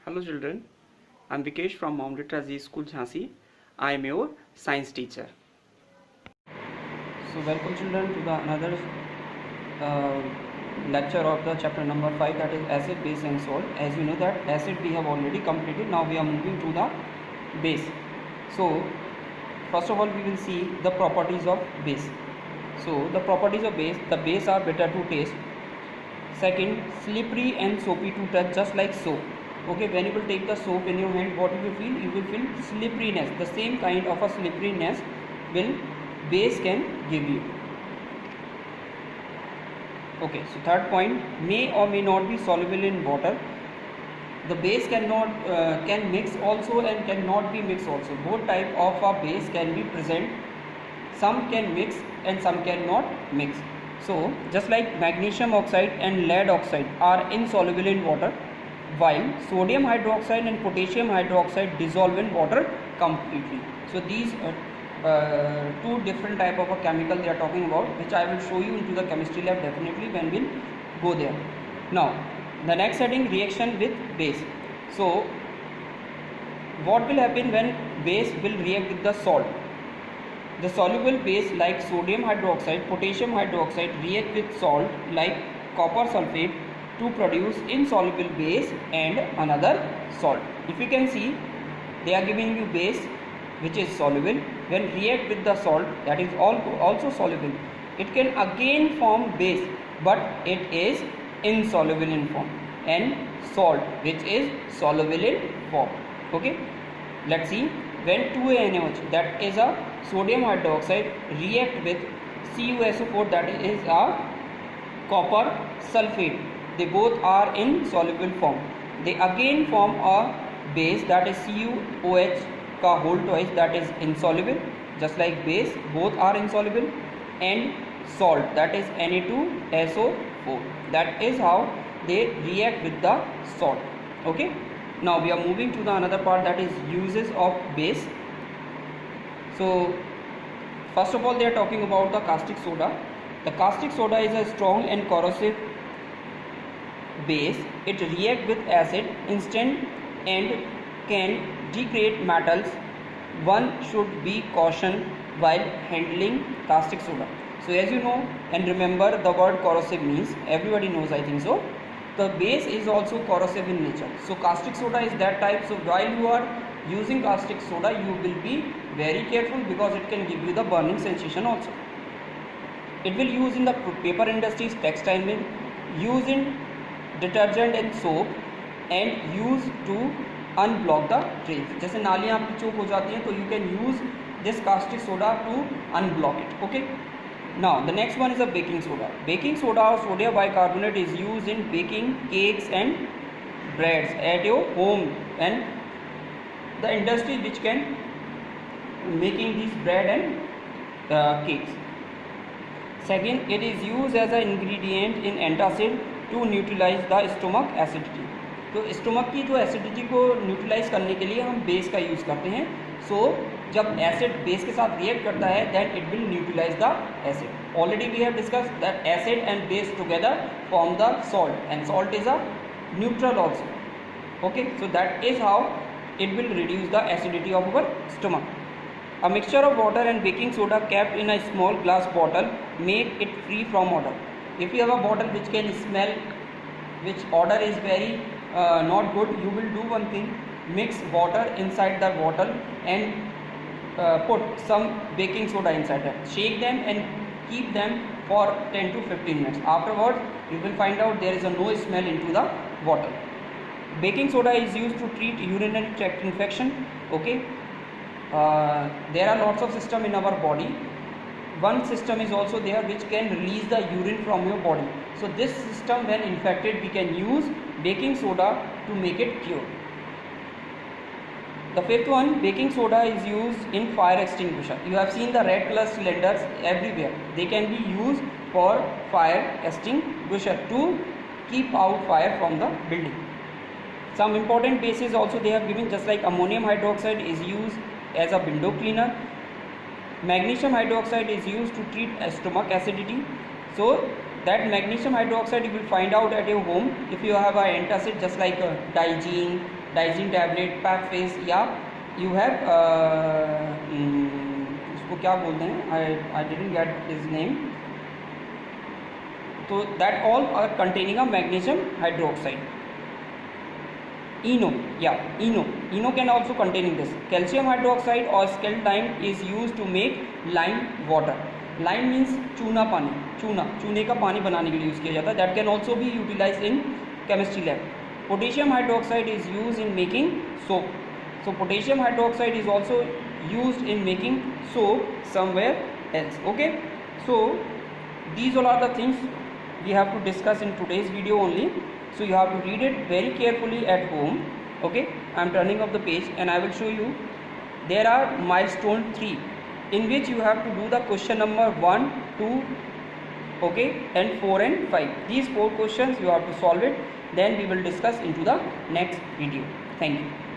Hello children, I am Vikesh from Mount Razi School Jhansi. I am your science teacher. So welcome children to the another uh, lecture of the chapter number 5, that is acid, base and salt. As you know that acid we have already completed. Now we are moving to the base. So first of all we will see the properties of base. So the properties of base: the base are bitter to taste. Second, slippery and soapy to touch, just like soap. Okay, when you will take the soap in your hand, what you will feel? You will feel slipperiness. The same kind of a slipperiness will base can give you. Okay, so third point, may or may not be soluble in water. The base can mix also and cannot be mixed also. Both type of a base can be present. Some can mix and some cannot mix. So just like magnesium oxide and lead oxide are insoluble in water, while sodium hydroxide and potassium hydroxide dissolve in water completely. So these two different type of a chemical they are talking about, which I will show you into the chemistry lab definitely when we'll go there. Now the next heading, reaction with base. So what will happen when base will react with the salt? The soluble base like sodium hydroxide, potassium hydroxide react with salt like copper sulfate to produce insoluble base and another salt. If you can see, they are giving you base which is soluble. When react with the salt, that is also soluble, it can again form base, but it is insoluble in form, and salt which is soluble in form. Okay, let's see. When 2NaOH, that is a sodium hydroxide, react with CuSO4, that is a copper sulfate, they both are in soluble form. They again form a base, that is CuOH ka whole twice, that is insoluble, just like base, both are insoluble, and salt, that is Na2SO4. That is how they react with the salt. Okay. Now we are moving to the another part, that is uses of base. So first of all they are talking about the caustic soda. The caustic soda is a strong and corrosive base. It reacts with acid instant and can degrade metals. One should be cautioned while handling caustic soda. So as you know and remember, the word corrosive means, everybody knows, I think so, the base is also corrosive in nature. So caustic soda is that type. So while you are using caustic soda, you will be very careful because it can give you the burning sensation also. It will use in the paper industries, textile mill, use in detergent and soap, and use to unblock the drains. जैसे नालियाँ आपकी चौक हो जाती हैं, तो you can use this caustic soda to unblock it. Okay. Now the next one is a baking soda. Baking soda or sodium bicarbonate is used in baking cakes and breads at your home and the industry which can making these bread and cakes. Second, it is used as an ingredient in antacid to neutralize the stomach acidity. तो stomach की जो acidity को neutralise करने के लिए हम base का use करते हैं. सो जब एसिड बेस के साथ रिएक्ट करता है, then it will neutralise the acid. Already we have discuss that acid and base together form the salt, and salt is a neutral also. Okay, so that is how it will reduce the acidity of our stomach. A mixture of water and baking soda kept in a small glass bottle make it free from odor. If you have a bottle which can smell, which odor is very not good, you will do one thing: mix water inside the bottle and put some baking soda inside that. Shake them and keep them for 10 to 15 minutes. Afterwards, you will find out there is a no smell into the bottle. Baking soda is used to treat urinary tract infection. Okay, there are lots of system in our body. One system is also there which can release the urine from your body. So this system, when infected, we can use baking soda to make it cure. The fifth one, baking soda is used in fire extinguisher. You have seen the red color cylinders everywhere. They can be used for fire extinguisher to keep out fire from the building. Some important bases also they have given, just like ammonium hydroxide is used as a window cleaner. Magnesium hydroxide is used to treat stomach acidity. So that magnesium hydroxide you will find out at your home if you have an antacid, just like Digene, Digene tablet, पैपफेस, या you have उसको क्या बोलते हैं, I didn't get his name, तो that all are containing a magnesium hydroxide. Eno can also containing this. Calcium hydroxide or scaled lime is used to make lime water. Lime means चूना पानी, चूने का पानी बनाने के लिए यूज़ किया जाता है. That can also be utilized in chemistry lab. Potassium hydroxide is used in making soap. So potassium hydroxide is also used in making soap somewhere else. Okay, so these all are the things we have to discuss in today's video only. So you have to read it very carefully at home. Okay, I am turning off the page and I will show you. There are milestone 3 in which you have to do the question number 1, 2, okay, and 4 and 5. These 4 questions you have to solve it. Then we will discuss into the next video. Thank you.